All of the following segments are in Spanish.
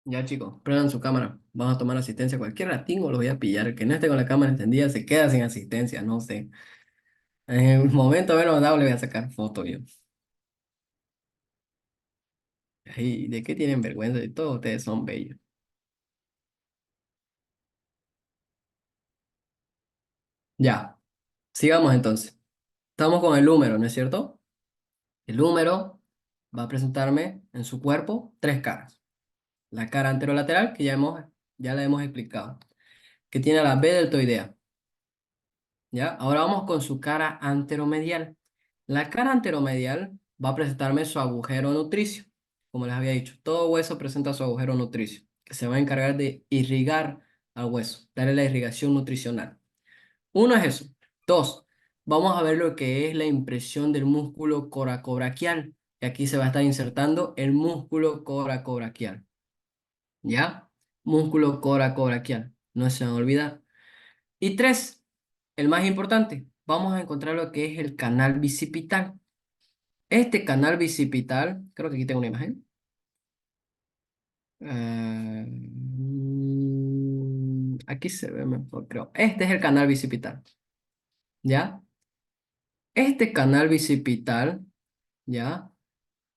Ya chicos, prueban su cámara. Vamos a tomar asistencia. Cualquier ratingo lo voy a pillar. El que no esté con la cámara encendida se queda sin asistencia. No sé. En el momento menos dado le voy a sacar foto yo. Ay, ¿de qué tienen vergüenza? De todos ustedes son bellos. Ya, sigamos entonces. Estamos con el número, ¿no es cierto? El número va a presentarme en su cuerpo tres caras. La cara anterolateral, que ya la hemos explicado, que tiene la B deltoidea. ¿Ya? Ahora vamos con su cara anteromedial. La cara anteromedial va a presentarme su agujero nutricio. Como les había dicho, todo hueso presenta su agujero nutricio, que se va a encargar de irrigar al hueso, darle la irrigación nutricional. Uno es eso. Dos, vamos a ver lo que es la impresión del músculo coracobraquial. Y aquí se va a estar insertando el músculo coracobraquial. ¿Ya? Músculo coracobraquial. No se van a olvidar. Y tres, el más importante, vamos a encontrar lo que es el canal bicipital. Este canal bicipital, creo que aquí tengo una imagen. Aquí se ve mejor, creo. Este es el canal bicipital, ¿ya? Este canal bicipital, ¿ya?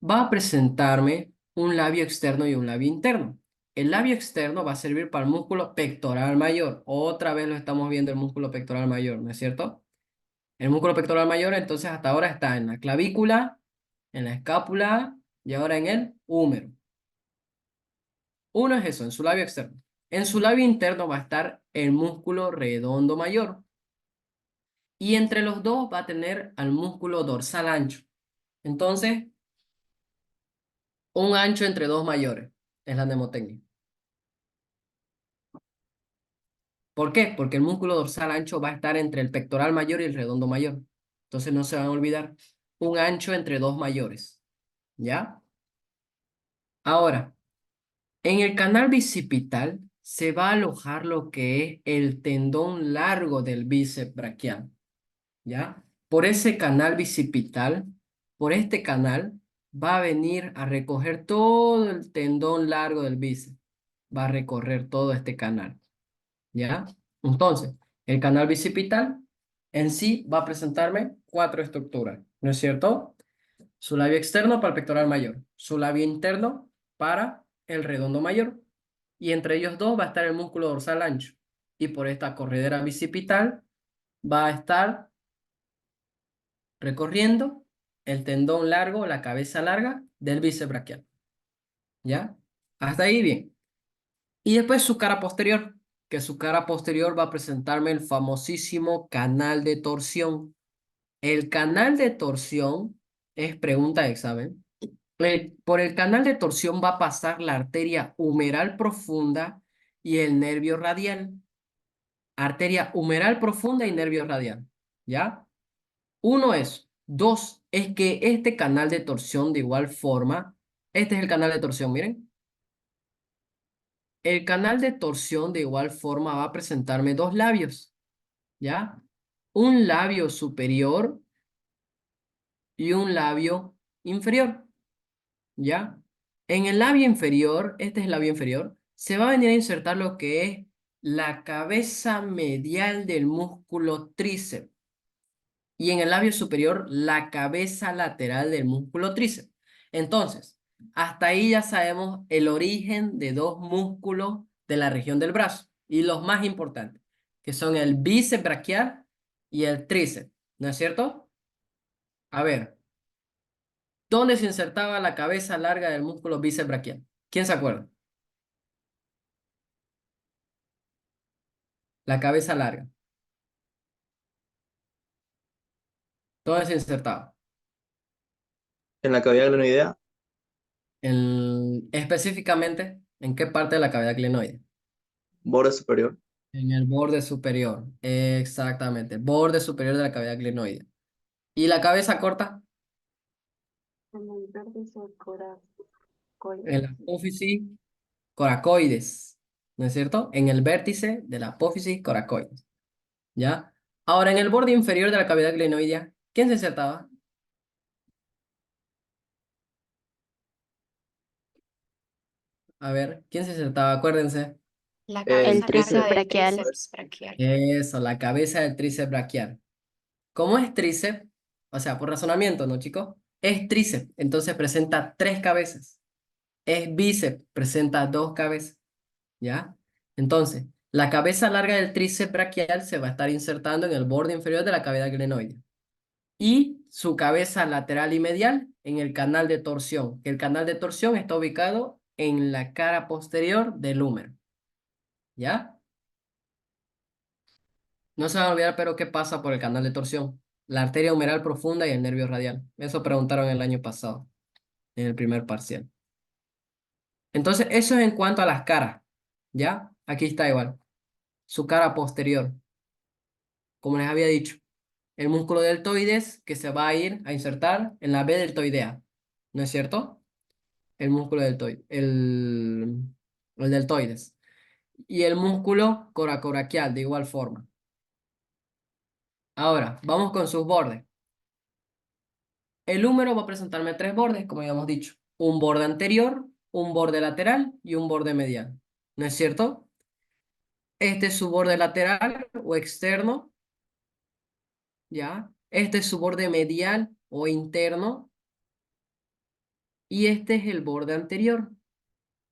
Va a presentarme un labio externo y un labio interno. El labio externo va a servir para el músculo pectoral mayor. Otra vez lo estamos viendo el músculo pectoral mayor, ¿no es cierto? El músculo pectoral mayor, entonces hasta ahora está en la clavícula, en la escápula y ahora en el húmero. Uno es eso, en su labio externo. En su labio interno va a estar el músculo redondo mayor. Y entre los dos va a tener al músculo dorsal ancho. Entonces, un ancho entre dos mayores es la mnemotecnia. ¿Por qué? Porque el músculo dorsal ancho va a estar entre el pectoral mayor y el redondo mayor. Entonces no se van a olvidar. Un ancho entre dos mayores. ¿Ya? Ahora, en el canal bicipital se va a alojar lo que es el tendón largo del bíceps braquial, ¿ya? Por ese canal bicipital, por este canal, va a venir a recoger todo el tendón largo del bíceps. Va a recorrer todo este canal, ¿ya? Entonces, el canal bicipital en sí va a presentarme cuatro estructuras, ¿no es cierto? Su labio externo para el pectoral mayor, su labio interno para el redondo mayor, y entre ellos dos va a estar el músculo dorsal ancho. Y por esta corredera bicipital va a estar recorriendo el tendón largo, la cabeza larga del bíceps braquial. ¿Ya? Hasta ahí bien. Y después su cara posterior, que su cara posterior va a presentarme el famosísimo canal de torsión. El canal de torsión es pregunta de examen. Por el canal de torsión va a pasar la arteria humeral profunda y el nervio radial. Arteria humeral profunda y nervio radial. ¿Ya? Uno es. Dos, es que este canal de torsión de igual forma, este es el canal de torsión, miren. El canal de torsión de igual forma va a presentarme dos labios, ¿ya? Un labio superior y un labio inferior, ¿ya? En el labio inferior, este es el labio inferior, se va a venir a insertar lo que es la cabeza medial del músculo tríceps. Y en el labio superior la cabeza lateral del músculo tríceps. Entonces, hasta ahí ya sabemos el origen de dos músculos de la región del brazo y los más importantes, que son el bíceps braquial y el tríceps, ¿no es cierto? A ver, ¿dónde se insertaba la cabeza larga del músculo bíceps braquial? ¿Quién se acuerda? La cabeza larga. ¿Dónde se insertaba? En la cavidad glenoidea, Específicamente, ¿en qué parte de la cavidad glenoide? borde superior. En el borde superior, exactamente, borde superior de la cavidad glenoide. ¿Y la cabeza corta? En el vértice En coracoides. la apófisis coracoides, ¿no es cierto? En el vértice de la apófisis coracoides, ¿ya? Ahora, en el borde inferior de la cavidad glenoidea, ¿quién se insertaba? A ver, ¿quién se sentaba? Acuérdense. La El cabeza tríceps larga del braquial. tríceps braquial. Eso, la cabeza del tríceps braquial. ¿Cómo es tríceps? O sea, por razonamiento, ¿no, chicos? Es tríceps, entonces presenta tres cabezas. Es bíceps, presenta dos cabezas. ¿Ya? Entonces, la cabeza larga del tríceps braquial se va a estar insertando en el borde inferior de la cavidad glenoidea. Y su cabeza lateral y medial en el canal de torsión, que el canal de torsión está ubicado en la cara posterior del húmero. ¿Ya? No se van a olvidar, pero ¿qué pasa por el canal de torsión? La arteria humeral profunda y el nervio radial. Eso preguntaron el año pasado, en el primer parcial. Entonces, eso es en cuanto a las caras. ¿Ya? Aquí está igual. Su cara posterior, como les había dicho. El músculo deltoides que se va a ir a insertar en la B deltoidea. ¿No es cierto? El músculo deltoide. El deltoides. Y el músculo coracoraquial, de igual forma. Ahora, vamos con sus bordes. El húmero va a presentarme tres bordes, como ya hemos dicho. Un borde anterior, un borde lateral y un borde medial. ¿No es cierto? Este es su borde lateral o externo, ¿ya? Este es su borde medial o interno. Y este es el borde anterior,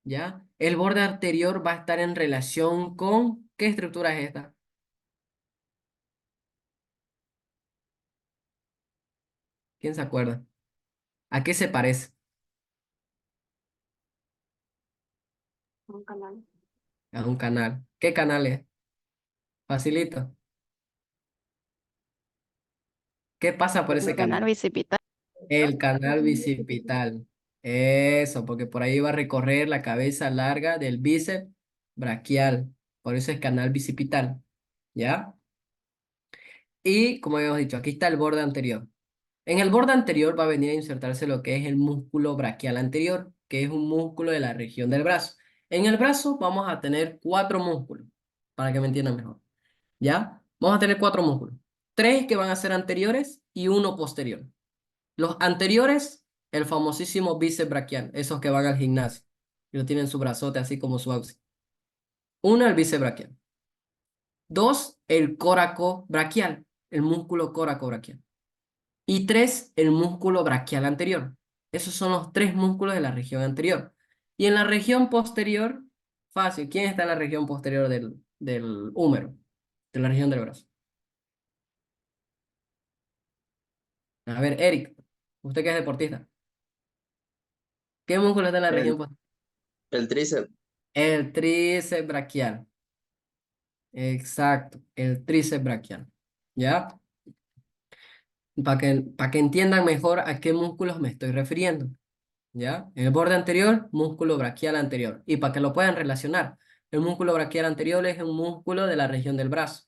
¿ya? El borde anterior va a estar en relación con... ¿Qué estructura es esta? ¿Quién se acuerda? ¿A qué se parece? Un canal. A un canal. ¿Qué canal es? Facilito. ¿Qué pasa por ese El canal canal? bicipital. El canal bicipital. Eso, porque por ahí va a recorrer la cabeza larga del bíceps braquial. Por eso es canal bicipital. ¿Ya? Y como habíamos dicho, aquí está el borde anterior. En el borde anterior va a venir a insertarse lo que es el músculo braquial anterior, que es un músculo de la región del brazo. En el brazo vamos a tener cuatro músculos, para que me entiendan mejor. ¿Ya? Vamos a tener cuatro músculos. Tres que van a ser anteriores y uno posterior. Los anteriores, el famosísimo bíceps braquial, esos que van al gimnasio y lo tienen su brazote así como su auxi. Uno, el bíceps braquial. Dos, el córaco braquial, el músculo córaco braquial. Y tres, el músculo braquial anterior. Esos son los tres músculos de la región anterior. Y en la región posterior, fácil, ¿quién está en la región posterior del húmero? De la región del brazo. A ver, Eric, usted que es deportista, ¿qué músculo está en la región El, posterior? el tríceps. El tríceps braquial. Exacto, el tríceps braquial. ¿Ya? Para que entiendan mejor a qué músculos me estoy refiriendo. ¿Ya? En el borde anterior, músculo braquial anterior. Y para que lo puedan relacionar, el músculo braquial anterior es un músculo de la región del brazo.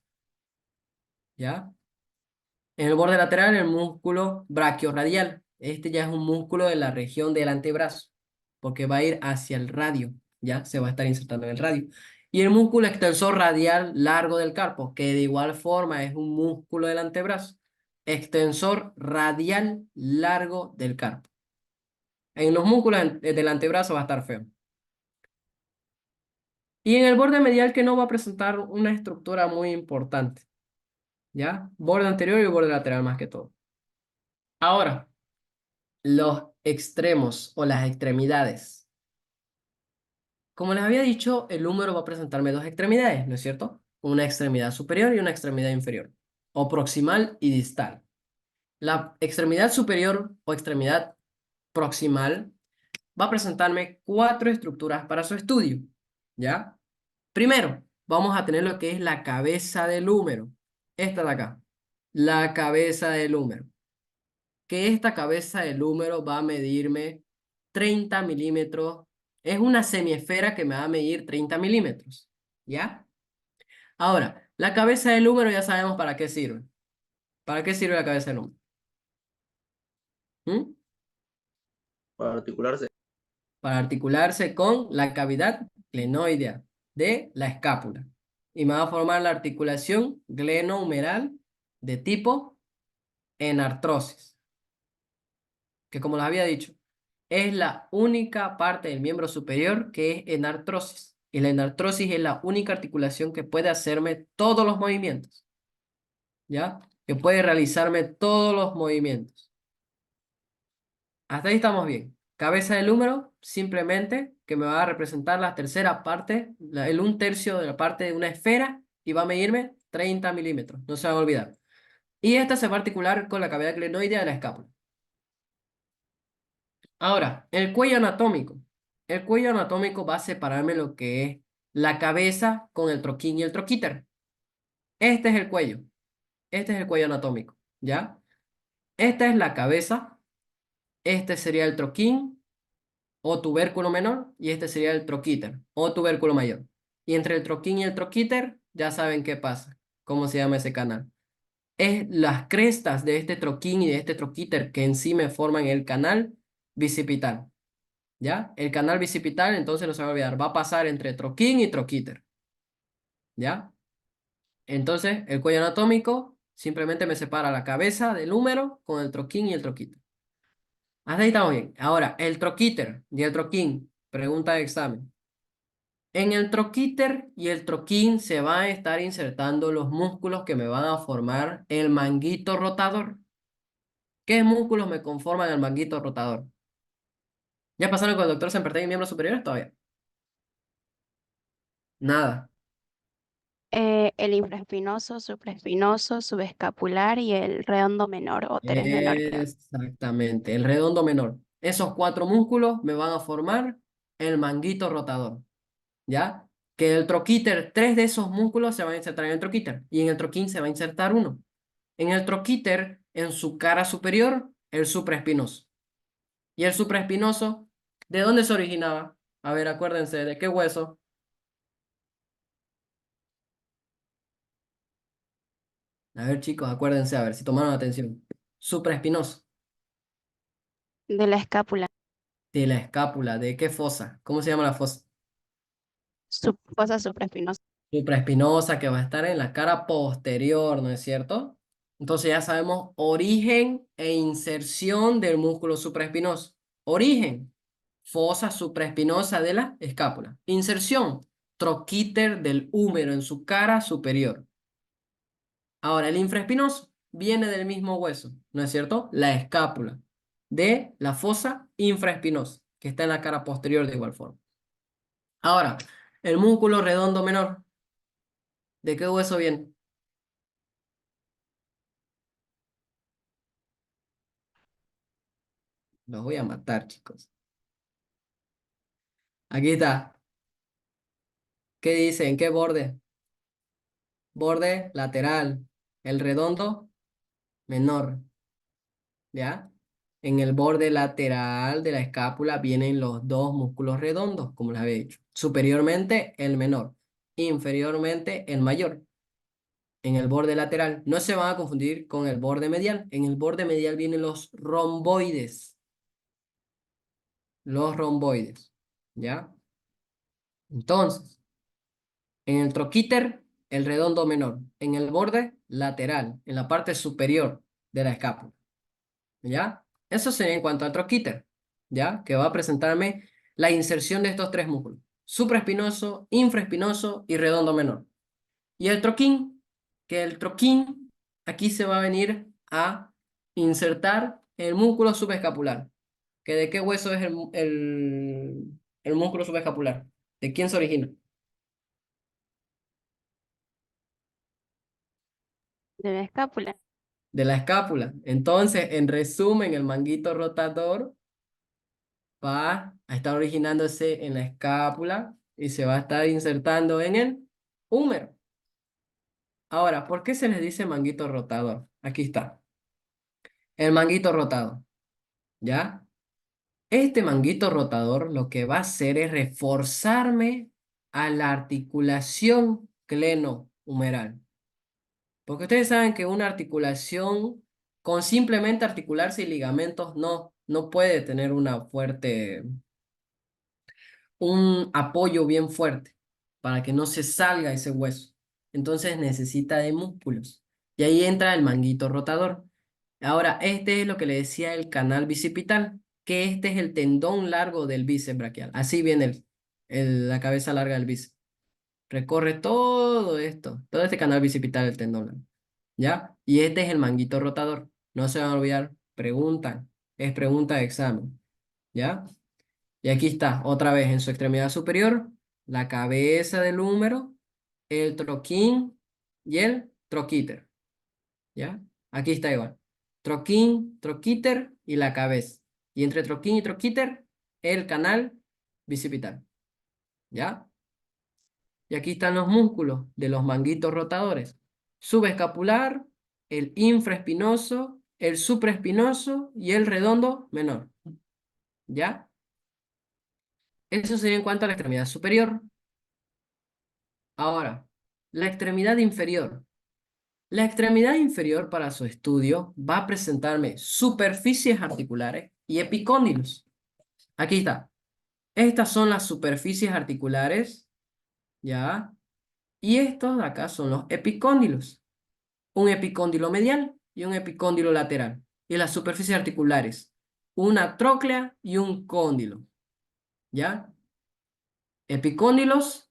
¿Ya? En el borde lateral, el músculo brachiorradial. Este ya es un músculo de la región del antebrazo, porque va a ir hacia el radio, ¿ya? Se va a estar insertando en el radio. Y el músculo extensor radial largo del carpo, que de igual forma es un músculo del antebrazo. Extensor radial largo del carpo. En los músculos del antebrazo va a estar feo. Y en el borde medial que no va a presentar una estructura muy importante, ¿ya? Borde anterior y borde lateral más que todo. Ahora, los extremos o las extremidades. Como les había dicho, el húmero va a presentarme dos extremidades, ¿no es cierto? Una extremidad superior y una extremidad inferior, o proximal y distal. La extremidad superior o extremidad proximal va a presentarme cuatro estructuras para su estudio, ¿ya? Primero, vamos a tener lo que es la cabeza del húmero. Esta de acá, la cabeza del húmero. Que esta cabeza del húmero va a medirme 30 milímetros. Es una semiesfera que me va a medir 30 milímetros. ¿Ya? Ahora, la cabeza del húmero ya sabemos para qué sirve. ¿Para qué sirve la cabeza del húmero? ¿Mm? Para articularse. Para articularse con la cavidad glenoidea de la escápula. Y me va a formar la articulación glenohumeral de tipo enartrosis. Que como les había dicho, es la única parte del miembro superior que es enartrosis. Y la enartrosis es la única articulación que puede hacerme todos los movimientos, ¿ya? Que puede realizarme todos los movimientos. Hasta ahí estamos bien. Cabeza del húmero, simplemente que me va a representar la tercera parte, el 1/3 de la parte de una esfera y va a medirme 30 milímetros. No se van a olvidar. Y esta se va a articular con la cavidad glenoidea de la escápula. Ahora, el cuello anatómico. El cuello anatómico va a separarme lo que es la cabeza con el troquín y el troquíter. Este es el cuello. Este es el cuello anatómico, ¿ya? Esta es la cabeza. Este sería el troquín o tubérculo menor y este sería el troquíter o tubérculo mayor. Y entre el troquín y el troquíter, ya saben qué pasa, cómo se llama ese canal. Es las crestas de este troquín y de este troquíter que en sí me forman el canal bicipital. ¿Ya? El canal bicipital, entonces no se va a olvidar, va a pasar entre troquín y troquíter. ¿Ya? Entonces, el cuello anatómico simplemente me separa la cabeza del húmero con el troquín y el troquíter. Hasta ahí estamos bien. Ahora, el troquíter y el troquín, pregunta de examen. En el troquíter y el troquín se van a estar insertando los músculos que me van a formar el manguito rotador. ¿Qué músculos me conforman el manguito rotador? ¿Ya pasaron con el doctor Sempertén y miembros superiores? Todavía. Nada. El infraespinoso, supraespinoso, subescapular y el redondo menor o teres menor, creo. Exactamente, el redondo menor. Esos 4 músculos me van a formar el manguito rotador, ¿ya? Que el troquíter, 3 de esos músculos se van a insertar en el troquíter y en el troquín se va a insertar uno. En el troquíter, en su cara superior, el supraespinoso. Y el supraespinoso, ¿de dónde se originaba? A ver, acuérdense, ¿de qué hueso? A ver, chicos, acuérdense, a ver si tomaron atención. Supraespinoso, De la escápula, de la escápula, ¿de qué fosa? ¿Cómo se llama la fosa? fosa supraespinosa. Supraespinosa que va a estar en la cara posterior, ¿no es cierto? Entonces ya sabemos origen e inserción del músculo supraespinoso. Origen, fosa supraespinosa de la escápula. Inserción, troquíter del húmero en su cara superior. Ahora, el infraespinoso viene del mismo hueso, ¿no es cierto? La escápula de la fosa infraespinosa, que está en la cara posterior de igual forma. Ahora, el músculo redondo menor, ¿de qué hueso viene? Los voy a matar, chicos. Aquí está. ¿Qué dice? ¿En qué borde? Borde lateral. El redondo menor. ¿Ya? En el borde lateral de la escápula vienen los 2 músculos redondos, como les había dicho. Superiormente el menor. Inferiormente el mayor. En el borde lateral. No se van a confundir con el borde medial. En el borde medial vienen los romboides. Los romboides. ¿Ya? Entonces. En el troquíter, el redondo menor. En el borde lateral, en la parte superior de la escápula. ¿Ya? Eso sería en cuanto al troquíter. ¿Ya? Que va a presentarme la inserción de estos 3 músculos. Supraespinoso, infraespinoso y redondo menor. Y el troquín, que el troquín aquí se va a venir a insertar el músculo subescapular. ¿Que de qué hueso es el músculo subescapular? ¿De quién se origina? De la escápula. De la escápula. Entonces, en resumen, el manguito rotador va a estar originándose en la escápula y se va a estar insertando en el húmero. Ahora, ¿por qué se les dice manguito rotador? Aquí está. El manguito rotador. ¿Ya? Este manguito rotador lo que va a hacer es reforzarme a la articulación cleno-humeral. Porque ustedes saben que una articulación con simplemente articularse y ligamentos no puede tener un apoyo bien fuerte para que no se salga ese hueso. Entonces necesita de músculos. Y ahí entra el manguito rotador. Ahora, este es lo que le decía el canal bicipital, que este es el tendón largo del bíceps braquial. Así viene la cabeza larga del bíceps. Recorre todo esto, todo este canal bicipital del tendón largo. ¿Ya? Y este es el manguito rotador. No se van a olvidar, preguntan. Es pregunta de examen. ¿Ya? Y aquí está, otra vez en su extremidad superior, la cabeza del húmero, el troquín y el troquíter. ¿Ya? Aquí está igual. Troquín, troquíter y la cabeza. Y entre troquín y troquíter, el canal bicipital. ¿Ya? Y aquí están los músculos de los manguitos rotadores. Subescapular, el infraespinoso, el supraespinoso y el redondo menor. ¿Ya? Eso sería en cuanto a la extremidad superior. Ahora, la extremidad inferior. La extremidad inferior para su estudio va a presentarme superficies articulares y epicóndilos. Aquí está. Estas son las superficies articulares, ¿ya? Y estos de acá son los epicóndilos. Un epicóndilo medial y un epicóndilo lateral. Y las superficies articulares, una tróclea y un cóndilo, ¿ya? Epicóndilos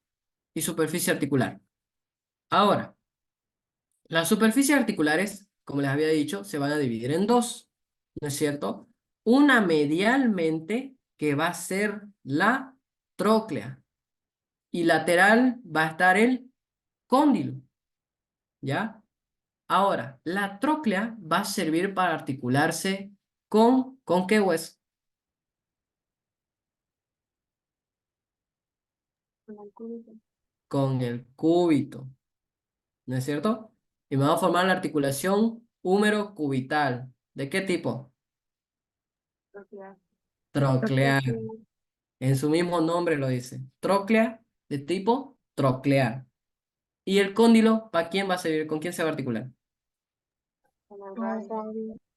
y superficie articular. Ahora, las superficies articulares, como les había dicho, se van a dividir en dos, ¿no es cierto? Una medialmente, que va a ser la tróclea, y lateral va a estar el cóndilo, ¿ya? Ahora, la tróclea va a servir para articularse ¿con qué hueso? Con el cúbito, ¿no es cierto? Y me va a formar la articulación húmero-cubital. ¿De qué tipo? Troclear. En su mismo nombre lo dice. Tróclea de tipo troclear. ¿Y el cóndilo, para quién va a servir? ¿Con quién se va a articular?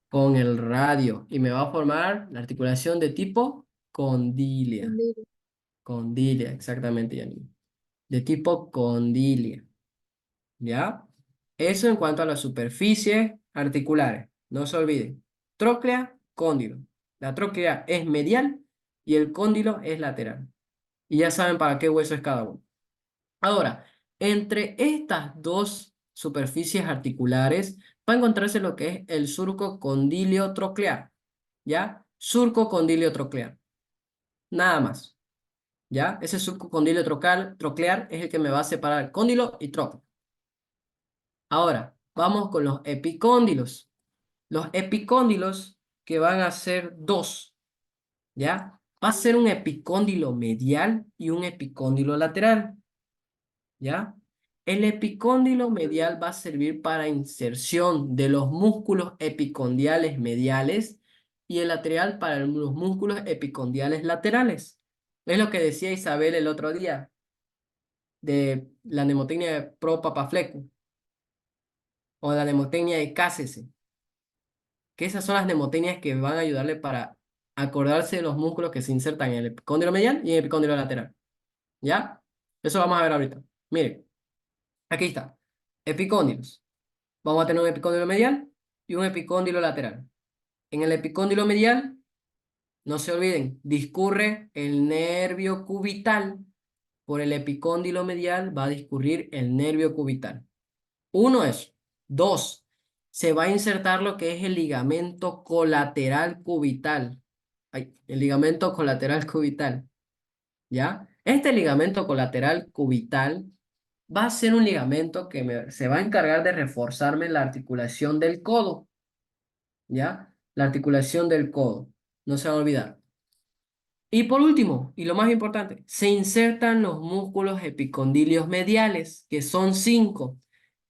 Con el radio. Y me va a formar la articulación de tipo condilia. Condilia, exactamente, Janine. De tipo condilia. ¿Ya? Eso en cuanto a las superficies articulares. No se olviden. Tróclea, cóndilo. La tróclea es medial y el cóndilo es lateral. Y ya saben para qué hueso es cada uno. Ahora, entre estas dos superficies articulares va a encontrarse lo que es el surco condilio troclear. ¿Ya? Surco condilio troclear. Nada más. ¿Ya? Ese surco condilio troclear es el que me va a separar cóndilo y trócleo. Ahora, vamos con los epicóndilos. Los epicóndilos que van a ser dos, ¿ya? Va a ser un epicóndilo medial y un epicóndilo lateral, ¿ya? El epicóndilo medial va a servir para inserción de los músculos epicondiales mediales y el lateral para los músculos epicondiales laterales. Es lo que decía Isabel el otro día de la mnemotecnia de Pro Papafleco o la mnemotecnia de Cácese, que esas son las mnemotecnias que van a ayudarle para acordarse de los músculos que se insertan en el epicóndilo medial y en el epicóndilo lateral. ¿Ya? Eso vamos a ver ahorita. Miren, aquí está. Epicóndilos. Vamos a tener un epicóndilo medial y un epicóndilo lateral. En el epicóndilo medial, no se olviden, discurre el nervio cubital. Por el epicóndilo medial va a discurrir el nervio cubital. Uno es. Dos, se va a insertar lo que es el ligamento colateral cubital. Ay, el ligamento colateral cubital. ¿Ya? Este ligamento colateral cubital va a ser un ligamento que se va a encargar de reforzarme la articulación del codo. ¿Ya? La articulación del codo. No se va a olvidar. Y por último, y lo más importante, se insertan los músculos epicondilios mediales, que son cinco: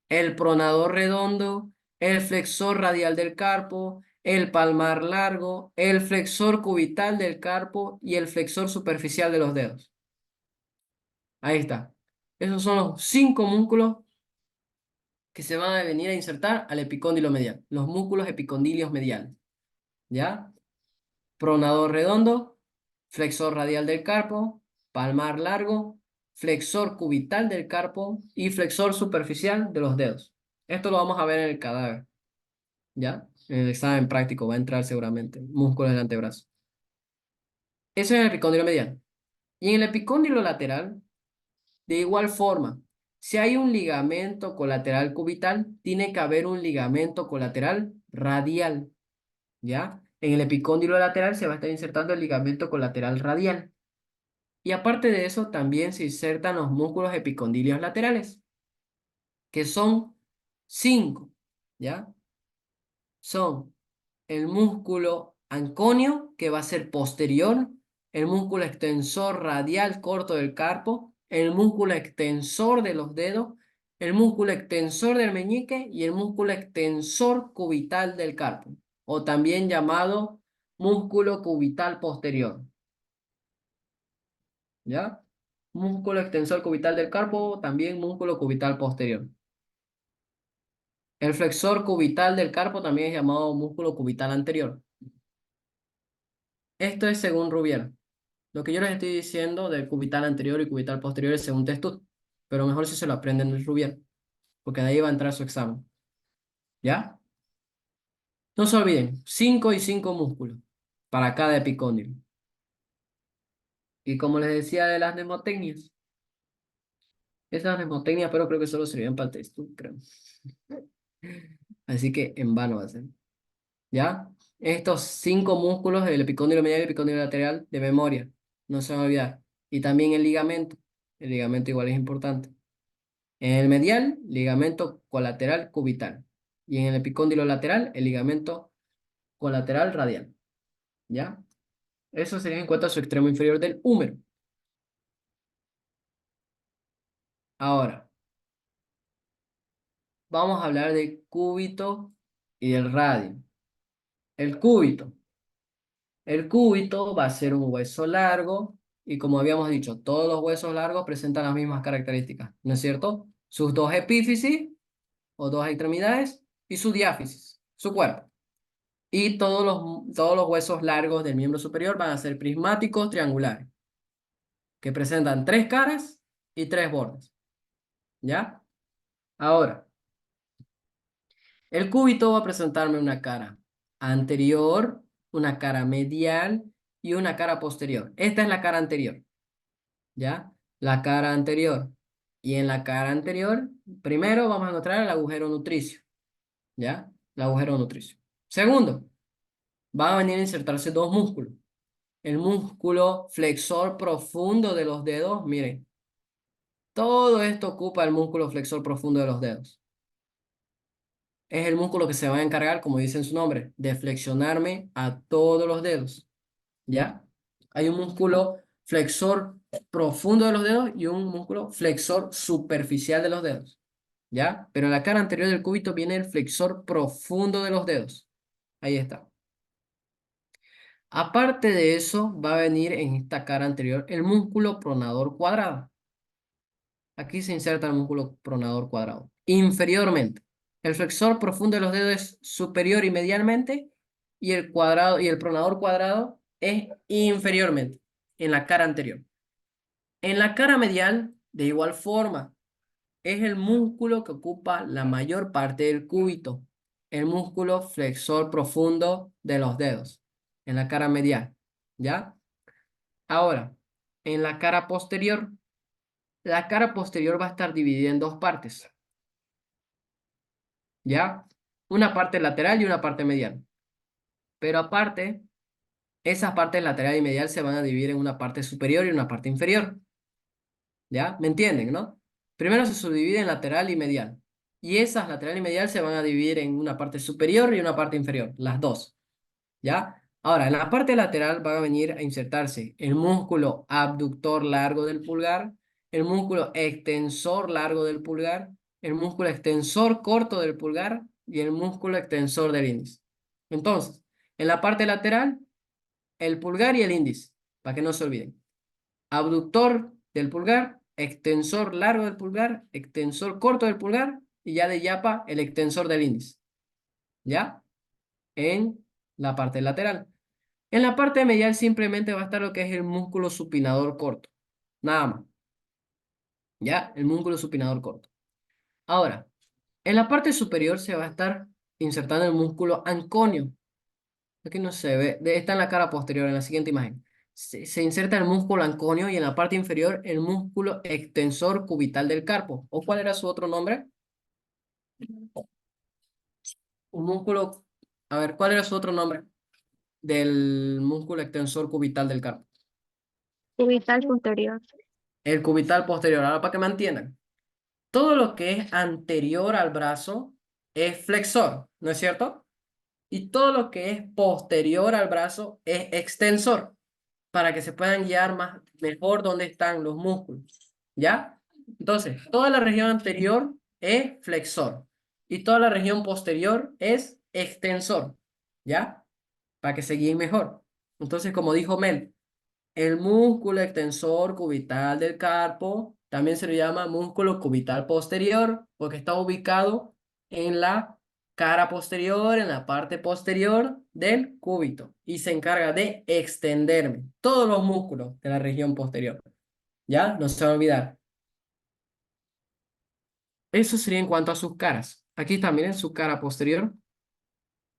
el pronador redondo, el flexor radial del carpo, el palmar largo, el flexor cubital del carpo y el flexor superficial de los dedos. Ahí está. Esos son los cinco músculos que se van a venir a insertar al epicóndilo medial, los músculos epicondilios mediales. ¿Ya? Pronador redondo, flexor radial del carpo, palmar largo, flexor cubital del carpo y flexor superficial de los dedos. Esto lo vamos a ver en el cadáver, ¿ya? En el examen práctico va a entrar seguramente, músculos del antebrazo. Eso es el epicóndilo medial. Y en el epicóndilo lateral, de igual forma, si hay un ligamento colateral cubital, tiene que haber un ligamento colateral radial, ¿ya? En el epicóndilo lateral se va a estar insertando el ligamento colateral radial. Y aparte de eso, también se insertan los músculos epicondilios laterales, que son 5, ¿ya? Son el músculo anconio, que va a ser posterior, el músculo extensor radial corto del carpo, el músculo extensor de los dedos, el músculo extensor del meñique y el músculo extensor cubital del carpo, o también llamado músculo cubital posterior, ¿ya? Músculo extensor cubital del carpo, también músculo cubital posterior. El flexor cubital del carpo también es llamado músculo cubital anterior. Esto es según Rubier. Lo que yo les estoy diciendo del cubital anterior y cubital posterior es según Testut, pero mejor si se lo aprenden el Rubier, porque de ahí va a entrar su examen. ¿Ya? No se olviden, 5 y 5 músculos para cada epicóndilo. Y como les decía de las mnemotecnias, esas mnemotecnias, pero creo que solo servían para el Testut, creo. Así que en vano va a ser. ¿Ya? Estos 5 músculos, el epicóndilo medial y el epicóndilo lateral, de memoria, no se van a olvidar. Y también el ligamento igual es importante. En el medial, ligamento colateral cubital. Y en el epicóndilo lateral, el ligamento colateral radial. ¿Ya? Eso sería en cuanto a su extremo inferior del húmero. Ahora, vamos a hablar del cúbito y del radio. El cúbito. El cúbito va a ser un hueso largo y como habíamos dicho, todos los huesos largos presentan las mismas características, ¿no es cierto? Sus dos epífisis o dos extremidades y su diáfisis, su cuerpo. Y todos los huesos largos del miembro superior van a ser prismáticos triangulares, que presentan 3 caras y 3 bordes. ¿Ya? Ahora, el cúbito va a presentarme una cara anterior, una cara medial y una cara posterior. Esta es la cara anterior. ¿Ya? La cara anterior. Y en la cara anterior, primero vamos a encontrar el agujero nutricio. ¿Ya? El agujero nutricio. Segundo, van a venir a insertarse dos músculos. El músculo flexor profundo de los dedos, miren, todo esto ocupa el músculo flexor profundo de los dedos. Es el músculo que se va a encargar, como dice en su nombre, de flexionarme a todos los dedos. ¿Ya? Hay un músculo flexor profundo de los dedos y un músculo flexor superficial de los dedos. ¿Ya? Pero en la cara anterior del cúbito viene el flexor profundo de los dedos. Ahí está. Aparte de eso, va a venir en esta cara anterior el músculo pronador cuadrado. Aquí se inserta el músculo pronador cuadrado. Inferiormente. El flexor profundo de los dedos es superior y medialmente y el cuadrado y el pronador cuadrado es inferiormente, en la cara anterior. En la cara medial, de igual forma, es el músculo que ocupa la mayor parte del cúbito, el músculo flexor profundo de los dedos, en la cara medial, ¿ya? Ahora, en la cara posterior va a estar dividida en dos partes, ¿ya? Una parte lateral y una parte medial. Pero aparte, esas partes lateral y medial se van a dividir en una parte superior y una parte inferior. ¿Ya? ¿Me entienden, no? Primero se subdivide en lateral y medial. Y esas lateral y medial se van a dividir en una parte superior y una parte inferior, las dos. ¿Ya? Ahora, en la parte lateral va a venir a insertarse el músculo abductor largo del pulgar, el músculo extensor largo del pulgar, el músculo extensor corto del pulgar y el músculo extensor del índice. Entonces, en la parte lateral, el pulgar y el índice, para que no se olviden. Abductor del pulgar, extensor largo del pulgar, extensor corto del pulgar y ya de yapa el extensor del índice. ¿Ya? En la parte lateral. En la parte medial simplemente va a estar lo que es el músculo supinador corto. Nada más. ¿Ya? El músculo supinador corto. Ahora, en la parte superior se va a estar insertando el músculo anconio. Aquí no se ve. Está en la cara posterior, en la siguiente imagen. se inserta el músculo anconio y en la parte inferior el músculo extensor cubital del carpo. ¿O cuál era su otro nombre? Un músculo, a ver, ¿cuál era su otro nombre del músculo extensor cubital del carpo? Cubital posterior. El cubital posterior. Ahora para que me entiendan. Todo lo que es anterior al brazo es flexor, ¿no es cierto? Y todo lo que es posterior al brazo es extensor, para que se puedan guiar mejor dónde están los músculos, ¿ya? Entonces, toda la región anterior es flexor y toda la región posterior es extensor, ¿ya? Para que se guíen mejor. Entonces, como dijo Mel, el músculo extensor cubital del carpo también se le llama músculo cubital posterior porque está ubicado en la cara posterior, en la parte posterior del cúbito y se encarga de extenderme todos los músculos de la región posterior. ¿Ya? No se va a olvidar. Eso sería en cuanto a sus caras. Aquí también en su cara posterior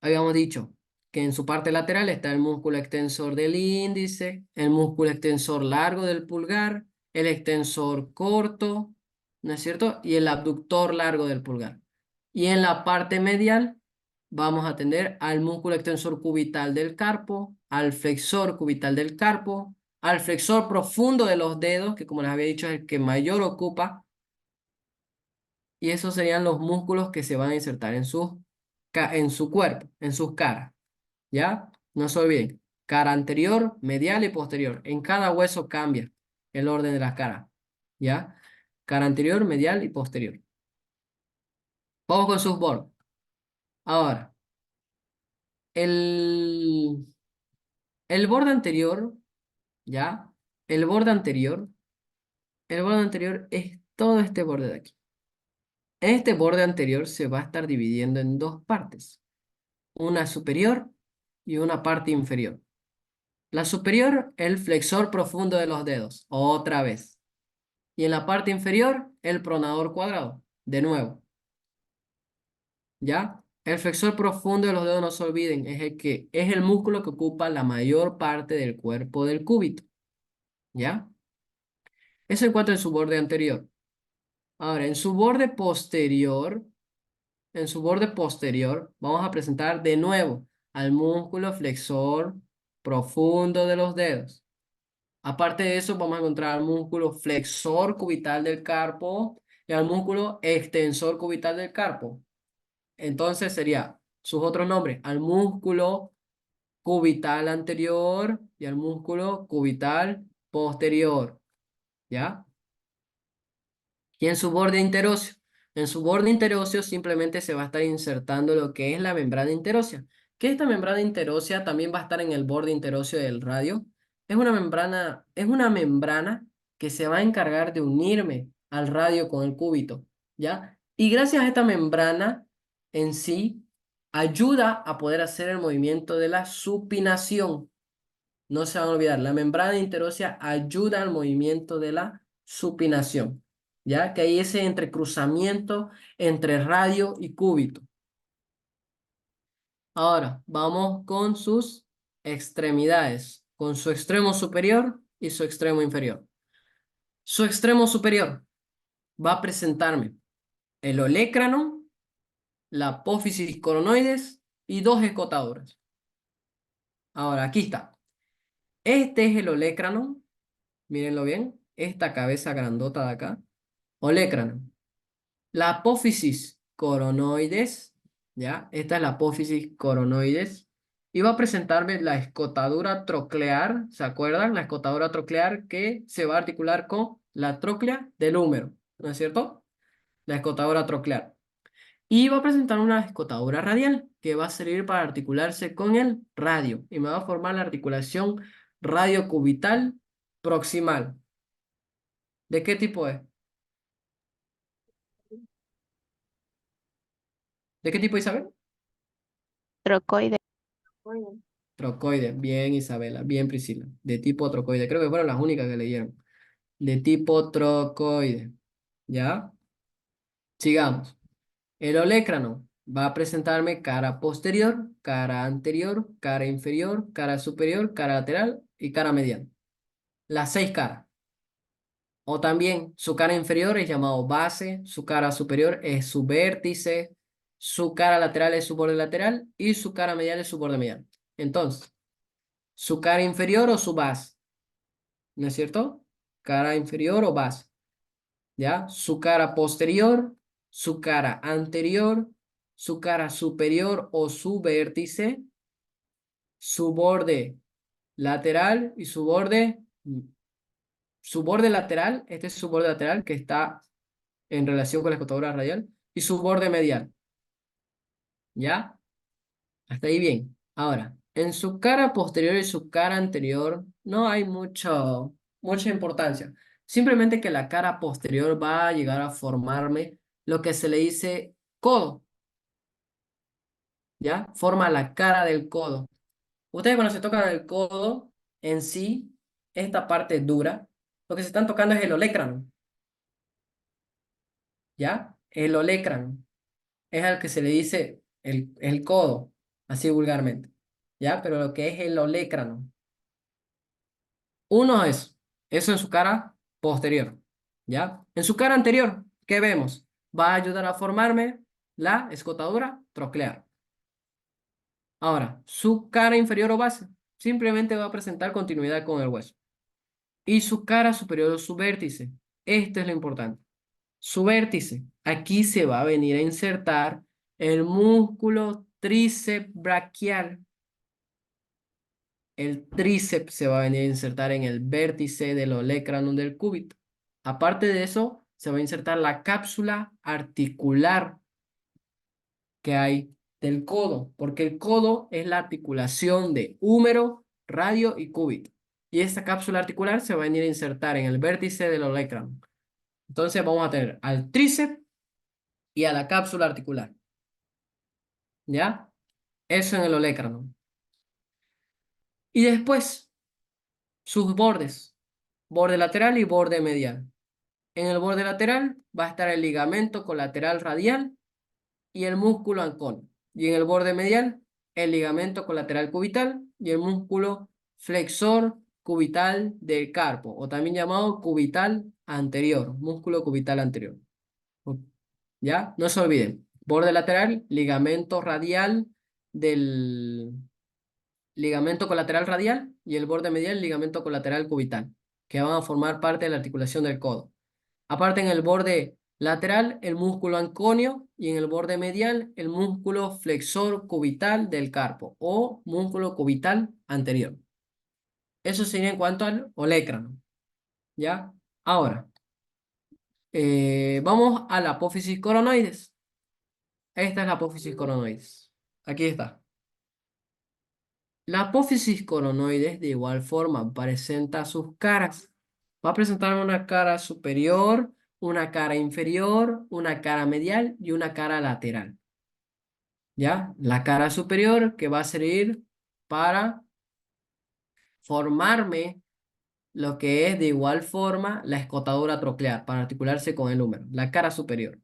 habíamos dicho que en su parte lateral está el músculo extensor del índice, el músculo extensor largo del pulgar, el extensor corto, ¿no es cierto? Y el abductor largo del pulgar. Y en la parte medial vamos a tener al músculo extensor cubital del carpo, al flexor cubital del carpo, al flexor profundo de los dedos, que como les había dicho es el que mayor ocupa, y esos serían los músculos que se van a insertar en su cuerpo, en sus caras. ¿Ya? No se olviden. Cara anterior, medial y posterior. En cada hueso cambia el orden de las caras. ¿Ya? Cara anterior, medial y posterior. Vamos con sus bordes. Ahora, el, el borde anterior, ¿ya? El borde anterior, el borde anterior es todo este borde de aquí. Este borde anterior se va a estar dividiendo en dos partes. Una superior y una parte inferior. La superior, el flexor profundo de los dedos. Otra vez. Y en la parte inferior, el pronador cuadrado. De nuevo, ¿ya? El flexor profundo de los dedos, no se olviden, es el músculo que ocupa la mayor parte del cuerpo del cúbito, ¿ya? Eso en cuanto a su borde anterior. Ahora, en su borde posterior, vamos a presentar de nuevo al músculo flexor profundo de los dedos. Aparte de eso, vamos a encontrar al músculo flexor cubital del carpo y al músculo extensor cubital del carpo. Entonces sería sus otros nombres, al músculo cubital anterior y al músculo cubital posterior, ¿ya? Y en su borde interóseo. En su borde interóseo simplemente se va a estar insertando lo que es la membrana interósea. Que esta membrana interósea también va a estar en el borde interóseo del radio. Es una membrana que se va a encargar de unirme al radio con el cúbito, ¿ya? Y gracias a esta membrana en sí, ayuda a poder hacer el movimiento de la supinación. No se van a olvidar, la membrana interósea ayuda al movimiento de la supinación, ¿ya? Que hay ese entrecruzamiento entre radio y cúbito. Ahora, vamos con sus extremidades, con su extremo superior y su extremo inferior. Su extremo superior va a presentarme el olecrano, la apófisis coronoides y dos escotadoras. Ahora, aquí está. Este es el olecrano. Mírenlo bien, esta cabeza grandota de acá, olecrano. La apófisis coronoides, ¿ya? Esta es la apófisis coronoides. Y va a presentarme la escotadura troclear, ¿se acuerdan? La escotadura troclear que se va a articular con la tróclea del húmero, ¿no es cierto? La escotadura troclear. Y va a presentar una escotadura radial que va a servir para articularse con el radio. Y me va a formar la articulación radiocubital proximal. ¿De qué tipo es? ¿De qué tipo, Isabel? Trocoide. Trocoide. Bien, Isabela. Bien, Priscila. De tipo trocoide. Creo que fueron las únicas que leyeron. De tipo trocoide. ¿Ya? Sigamos. El olecrano. va a presentarme cara posterior, cara anterior, cara inferior, cara superior, cara lateral y cara medial. Las 6 caras. O también su cara inferior es llamado base, su cara superior es su vértice, su cara lateral es su borde lateral y su cara medial es su borde medial. Entonces, su cara inferior o su base, ¿no es cierto? Cara inferior o base, ¿ya? Su cara posterior, su cara anterior, su cara superior o su vértice, su borde lateral y su borde lateral, este es su borde lateral que está en relación con la escotadura radial, y su borde medial, ¿ya? Hasta ahí bien. Ahora, en su cara posterior y su cara anterior no hay mucha importancia. Simplemente que la cara posterior va a llegar a formarme lo que se le dice codo, ¿ya? Forma la cara del codo. Ustedes cuando se tocan el codo en sí, esta parte dura, lo que se están tocando es el olecrano, ¿ya? El olecrano es al que se le dice el codo, así vulgarmente, ¿ya? Pero lo que es el olecrano. Uno es eso en su cara posterior, ¿ya? En su cara anterior, ¿qué vemos? Va a ayudar a formarme la escotadura troclear. Ahora, su cara inferior o base simplemente va a presentar continuidad con el hueso. Y su cara superior o su vértice. Esto es lo importante. Su vértice. Aquí se va a venir a insertar el músculo tríceps braquial. El tríceps se va a venir a insertar en el vértice del olecranon del cúbito. Aparte de eso, se va a insertar la cápsula articular que hay del codo, porque el codo es la articulación de húmero, radio y cúbito. Y esta cápsula articular se va a venir a insertar en el vértice del olecranon. Entonces vamos a tener al tríceps y a la cápsula articular. ¿Ya? Eso en el olecranon. Y después, sus bordes. Borde lateral y borde medial. En el borde lateral va a estar el ligamento colateral radial y el músculo anconio. Y en el borde medial, el ligamento colateral cubital y el músculo flexor cubital del carpo, o también llamado cubital anterior, músculo cubital anterior. ¿Ya? No se olviden. Borde lateral, ligamento radial del ligamento colateral radial y el borde medial, ligamento colateral cubital, que van a formar parte de la articulación del codo. Aparte en el borde lateral, el músculo anconio y en el borde medial, el músculo flexor cubital del carpo o músculo cubital anterior. Eso sería en cuanto al olecrano. ¿Ya? Ahora, vamos a la apófisis coronoides. Esta es la apófisis coronoides. Aquí está. La apófisis coronoides de igual forma presenta sus caras. Va a presentar una cara superior, una cara inferior, una cara medial y una cara lateral. ¿Ya? La cara superior que va a servir para formarme lo que es de igual forma la escotadura troclear, para articularse con el húmero, la cara superior.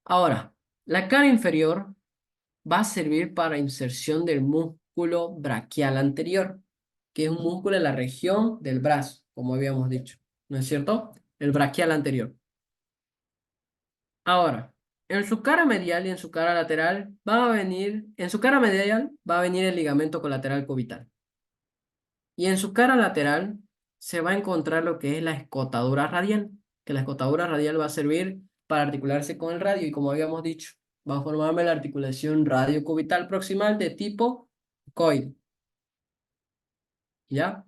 Ahora, la cara inferior va a servir para inserción del músculo braquial anterior, que es un músculo en la región del brazo, como habíamos dicho, ¿no es cierto? El braquial anterior. Ahora, en su cara medial y en su cara lateral en su cara medial va a venir el ligamento colateral cubital. Y en su cara lateral se va a encontrar lo que es la escotadura radial, que la escotadura radial va a servir para articularse con el radio y como habíamos dicho, va a formarme la articulación radiocubital proximal de tipo coil. ¿Ya?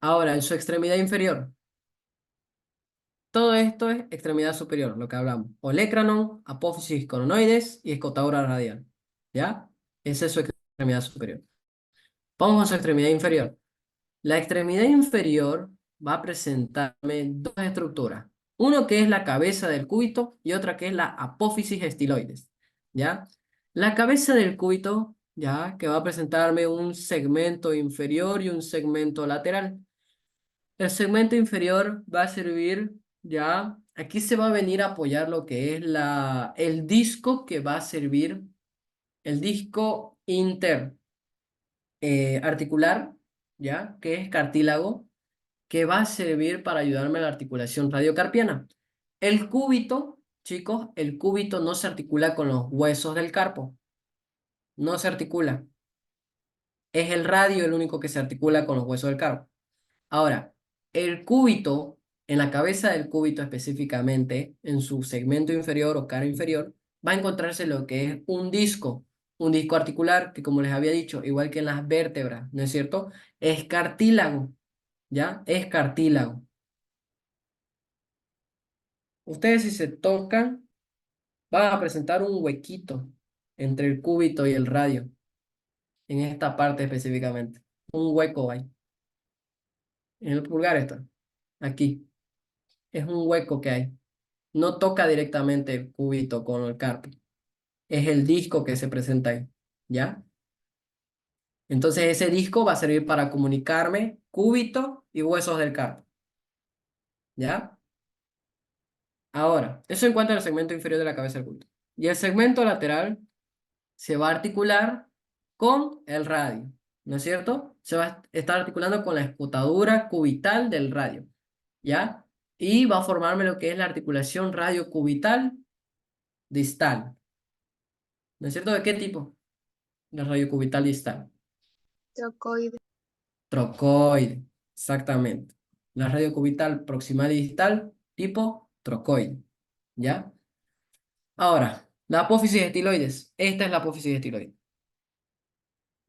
Ahora, en su extremidad inferior. Todo esto es extremidad superior, lo que hablamos. Olecranon, apófisis coronoides y escotadura radial. ¿Ya? Esa es su extremidad superior. Vamos a su extremidad inferior. La extremidad inferior va a presentarme dos estructuras. Uno que es la cabeza del cúbito y otra que es la apófisis estiloides. ¿Ya? La cabeza del cúbito, ya, que va a presentarme un segmento inferior y un segmento lateral. El segmento inferior va a servir ¿ya? Aquí se va a venir a apoyar lo que es el disco que va a servir, el disco articular, ¿ya? Que es cartílago, que va a servir para ayudarme a la articulación radiocarpiana. El cúbito, chicos, el cúbito no se articula con los huesos del carpo, no se articula. Es el radio el único que se articula con los huesos del carpo. Ahora, el cúbito, en la cabeza del cúbito específicamente, en su segmento inferior o cara inferior, va a encontrarse lo que es un disco articular, que como les había dicho, igual que en las vértebras, ¿no es cierto? Es cartílago, ¿ya? Es cartílago. Ustedes si se tocan, van a presentar un huequito entre el cúbito y el radio, en esta parte específicamente. Un hueco ahí. En el pulgar está, aquí. Es un hueco que hay. No toca directamente el cúbito con el carpo. Es el disco que se presenta ahí, ¿ya? Entonces ese disco va a servir para comunicarme cúbito y huesos del carpo, ¿ya? Ahora, eso en cuanto al segmento inferior de la cabeza del cúbito. Y el segmento lateral se va a articular con el radio, ¿no es cierto? Se va a estar articulando con la escotadura cubital del radio, ¿ya? Y va a formarme lo que es la articulación radiocubital distal, ¿no es cierto? ¿De qué tipo? La radiocubital distal. Trocoide. Trocoide, exactamente. La radiocubital proximal y distal, tipo trocoide, ¿ya? Ahora, la apófisis estiloides. Esta es la apófisis estiloide.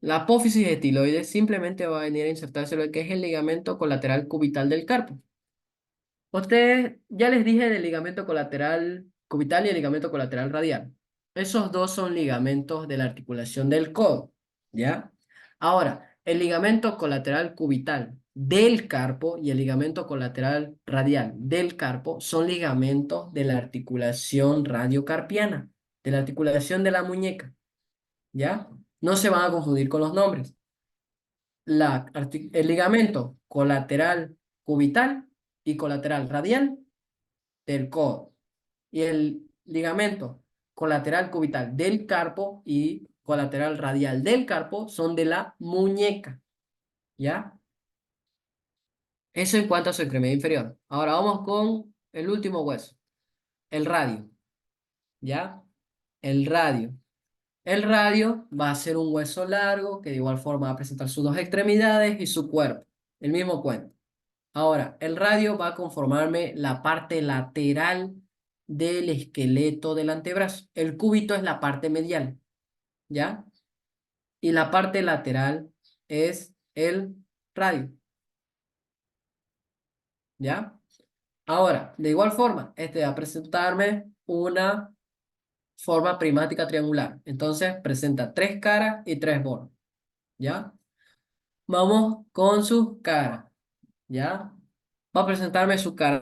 La apófisis estiloide simplemente va a venir a insertarse lo que es el ligamento colateral cubital del carpo. Ustedes, ya les dije del ligamento colateral cubital y el ligamento colateral radial. Esos dos son ligamentos de la articulación del codo, ¿ya? Ahora, el ligamento colateral cubital del carpo y el ligamento colateral radial del carpo son ligamentos de la articulación radiocarpiana, de la articulación de la muñeca, ¿ya? No se van a confundir con los nombres. El ligamento colateral cubital y colateral radial del codo y el ligamento colateral cubital del carpo y colateral radial del carpo son de la muñeca, ¿ya? Eso en cuanto a su extremidad inferior. Ahora vamos con el último hueso, el radio, ¿ya? El radio. El radio va a ser un hueso largo que de igual forma va a presentar sus dos extremidades y su cuerpo, el mismo cuento. Ahora, el radio va a conformarme la parte lateral del esqueleto del antebrazo. El cúbito es la parte medial, ¿ya? Y la parte lateral es el radio, ¿ya? Ahora, de igual forma, este va a presentarme una forma primática triangular. Entonces, presenta tres caras y tres bordes, ¿ya? Vamos con sus caras, ¿ya? Va a presentarme su cara